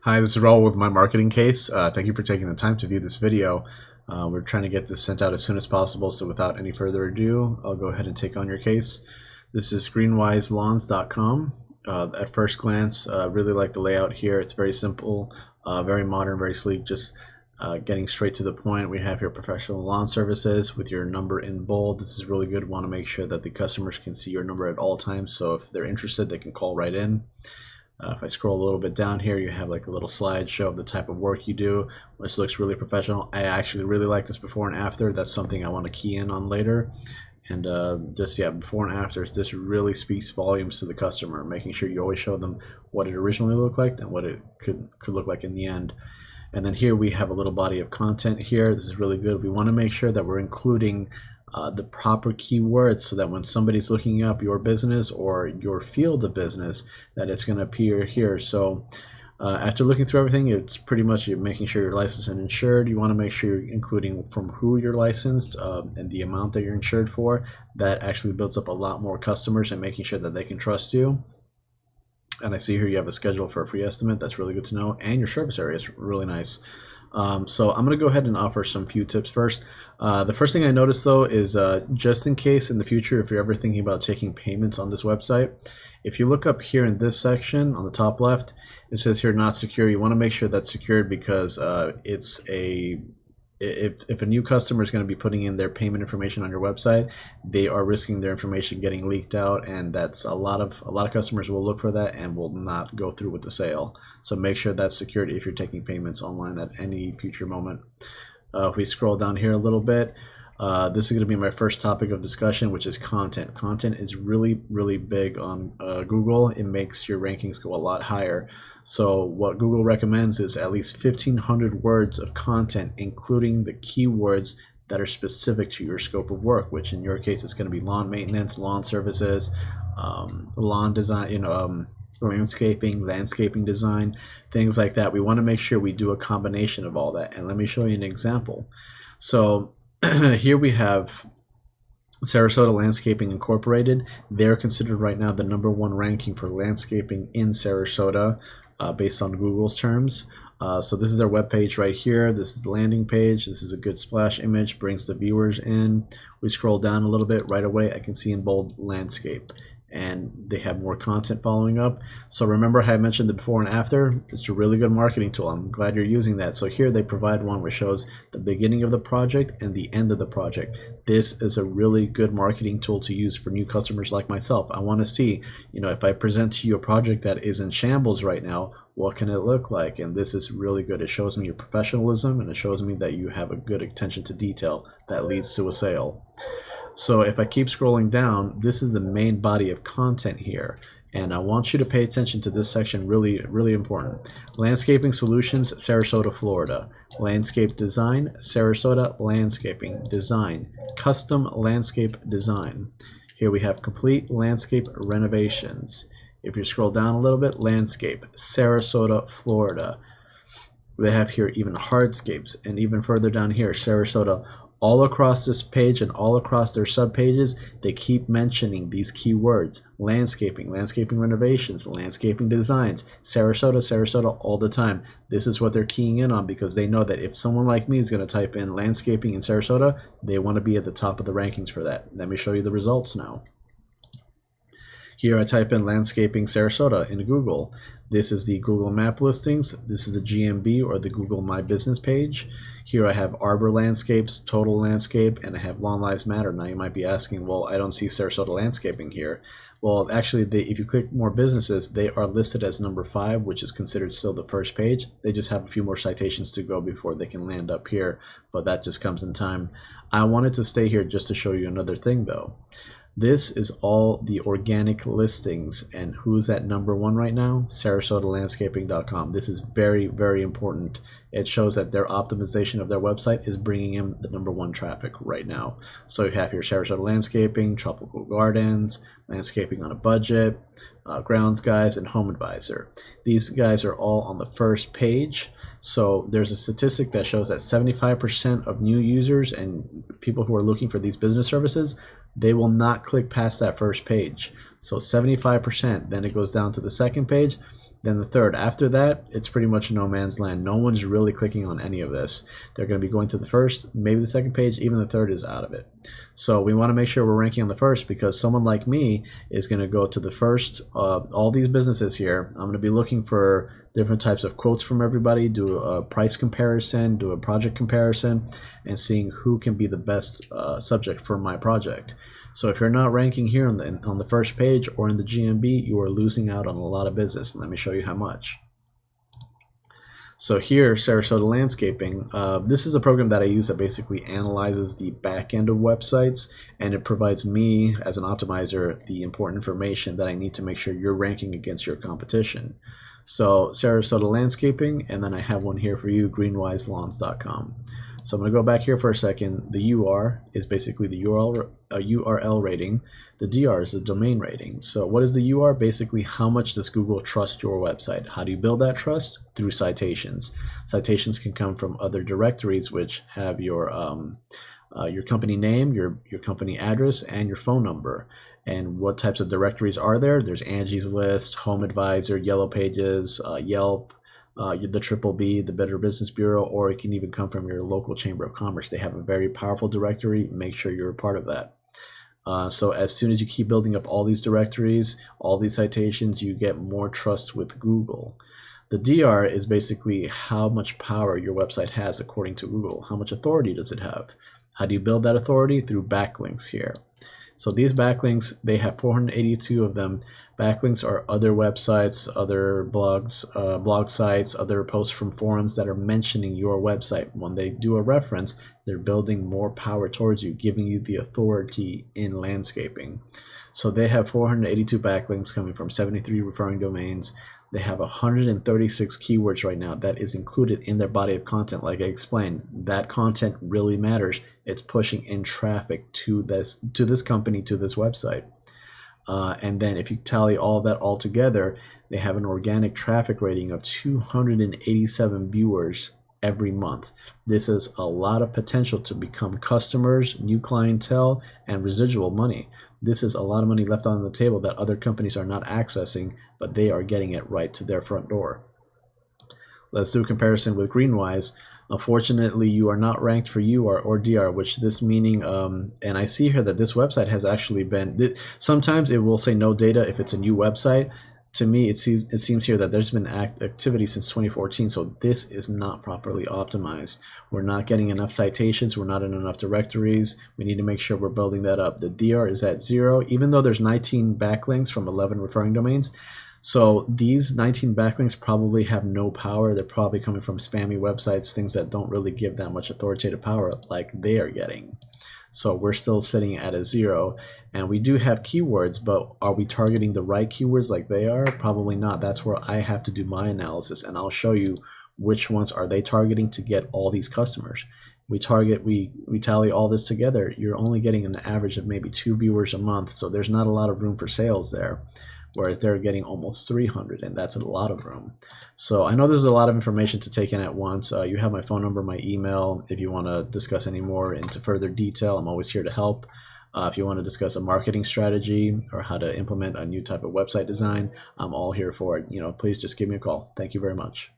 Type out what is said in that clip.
Hi, this is Raul with My Marketing Case. Thank you for taking the time to view this video. We're trying to get this sent out as soon as possible, so without any further ado, I'll go ahead and take on your case. This is greenwiselawns.com. At first glance, really like the layout here. It's very simple, very modern, very sleek, just getting straight to the point. We have your professional lawn services with your number in bold. This is really good. We want to make sure that the customers can see your number at all times, so if they're interested, they can call right in. If I scroll a little bit down here, you have like a little slideshow of the type of work you do, which looks really professional. I actually really like this before and after. That's something I want to key in on later. And before and afters, this really speaks volumes to the customer, making sure you always show them what it originally looked like and what it could look like in the end. And then here we have a little body of content here. This is really good. We want to make sure that we're including the proper keywords so that when somebody's looking up your business or your field of business, that it's going to appear here. So after looking through everything, it's pretty much you're making sure you're licensed and insured. You want to make sure you're including from who you're licensed and the amount that you're insured for. That actually builds up a lot more customers and making sure that they can trust you. And I see here you have a schedule for a free estimate. That's really good to know. And your service area is really nice. So I'm going to go ahead and offer some few tips first. The first thing I noticed though is just in case in the future, if you're ever thinking about taking payments on this website, if you look up here in this section on the top left, it says here not secure. You want to make sure that's secured because if a new customer is going to be putting in their payment information on your website, they are risking their information getting leaked out, and that's a lot of customers will look for that and will not go through with the sale. So make sure that's secured if you're taking payments online at any future moment. If we scroll down here a little bit, this is going to be my first topic of discussion, which is content. Content is really big on Google. It makes your rankings go a lot higher. So what Google recommends is at least 1,500 words of content, including the keywords that are specific to your scope of work, which in your case is going to be lawn maintenance, lawn services, lawn design, landscaping design, things like that. We want to make sure we do a combination of all that. And let me show you an example. So here we have Sarasota Landscaping Incorporated. They're considered right now the #1 ranking for landscaping in Sarasota based on Google's terms. So this is their webpage right here. This is the landing page. This is a good splash image, brings the viewers in. We scroll down a little bit, right away I can see in bold landscape. And they have more content following up. So remember how I mentioned the before and after? It's a really good marketing tool. I'm glad you're using that. So here they provide one which shows the beginning of the project and the end of the project. This is a really good marketing tool to use for new customers like myself. I want to see, if I present to you a project that is in shambles right now, what can it look like? And this is really good. It shows me your professionalism, and it shows me that you have a good attention to detail that leads to a sale. So if I keep scrolling down, this is the main body of content here. And I want you to pay attention to this section, really important. Landscaping Solutions, Sarasota, Florida. Landscape Design, Sarasota Landscaping Design. Custom Landscape Design. Here we have Complete Landscape Renovations. If you scroll down a little bit, Landscape, Sarasota, Florida. They have here even Hardscapes, and even further down here, Sarasota. All across this page and all across their subpages, they keep mentioning these keywords: landscaping, landscaping renovations, landscaping designs, Sarasota all the time. This is what they're keying in on because they know that if someone like me is going to type in landscaping in Sarasota, they want to be at the top of the rankings for that. Let me show you the results now. Here I type in landscaping Sarasota in Google. This is the Google Map listings. This is the GMB or the Google My Business page. Here I have Arbor Landscapes, Total Landscape, and I have Lawn Lives Matter. Now you might be asking, well, I don't see Sarasota Landscaping here. Well, actually, if you click more businesses, they are listed as #5, which is considered still the first page. They just have a few more citations to go before they can land up here, but that just comes in time. I wanted to stay here just to show you another thing though. This is all the organic listings, and who's at #1 right now? SarasotaLandscaping.com. This is very important. It shows that their optimization of their website is bringing in the #1 traffic right now. So you have here Sarasota Landscaping, Tropical Gardens, Landscaping on a Budget, Grounds Guys, and Home Advisor. These guys are all on the first page. So there's a statistic that shows that 75% of new users and people who are looking for these business services, they will not click past that first page. So 75%. Then it goes down to the second page. then the third. After that, it's pretty much no man's land. No one's really clicking on any of this. They're going to be going to the first, maybe the second page, even the third is out of it. So we want to make sure we're ranking on the first, because someone like me is going to go to the first of all these businesses here. I'm going to be looking for different types of quotes from everybody, do a price comparison, do a project comparison, and seeing who can be the best subject for my project. So if you're not ranking here on the first page or in the GMB, you are losing out on a lot of business. Let me show you how much. So here, Sarasota Landscaping, this is a program that I use that basically analyzes the back end of websites, and it provides me as an optimizer the important information that I need to make sure you're ranking against your competition. So Sarasota Landscaping, and then I have one here for you, greenwiselawns.com. So I'm going to go back here for a second. The UR is basically the URL rating. The DR is the domain rating. So what is the UR? Basically, how much does Google trust your website? How do you build that trust? Through citations. Citations can come from other directories which have your company name, your company address, and your phone number. And what types of directories are there? There's Angie's List, Home Advisor, Yellow Pages, Yelp, the Triple B, the Better Business Bureau, or it can even come from your local Chamber of Commerce. They have a very powerful directory. Make sure you're a part of that. So as soon as you keep building up all these directories, all these citations, you get more trust with Google. The DR is basically how much power your website has according to Google. How much authority does it have? How do you build that authority? Through backlinks here. So these backlinks, they have 482 of them. Backlinks are other websites, other blogs, blog sites, other posts from forums that are mentioning your website. When they do a reference, they're building more power towards you, giving you the authority in landscaping. So they have 482 backlinks coming from 73 referring domains. They have 136 keywords right now that is included in their body of content. Like I explained, that content really matters. It's pushing in traffic to this company, to this website. And then if you tally all that all together, they have an organic traffic rating of 287 viewers every month. This is a lot of potential to become customers, new clientele, and residual money. This is a lot of money left on the table that other companies are not accessing, but they are getting it right to their front door. Let's do a comparison with Greenwise. Unfortunately, you are not ranked for UR or DR, which this meaning, and I see here that this website has actually been, sometimes it will say no data if it's a new website. To me, it seems here that there's been activity since 2014, so this is not properly optimized. We're not getting enough citations. We're not in enough directories. We need to make sure we're building that up. The DR is at 0, even though there's 19 backlinks from 11 referring domains. So these 19 backlinks probably have no power. They're probably coming from spammy websites, things that don't really give that much authoritative power like they are getting. So we're still sitting at a 0, and we do have keywords, but are we targeting the right keywords like they are? Probably not. That's where I have to do my analysis, and I'll show you which ones are they targeting to get all these customers. We tally all this together. You're only getting an average of maybe 2 viewers a month, so there's not a lot of room for sales there. Whereas they're getting almost 300, and that's a lot of room. So I know this is a lot of information to take in at once. You have my phone number, my email. If you want to discuss any more into further detail, I'm always here to help. If you want to discuss a marketing strategy or how to implement a new type of website design, I'm all here for it. Please just give me a call. Thank you very much.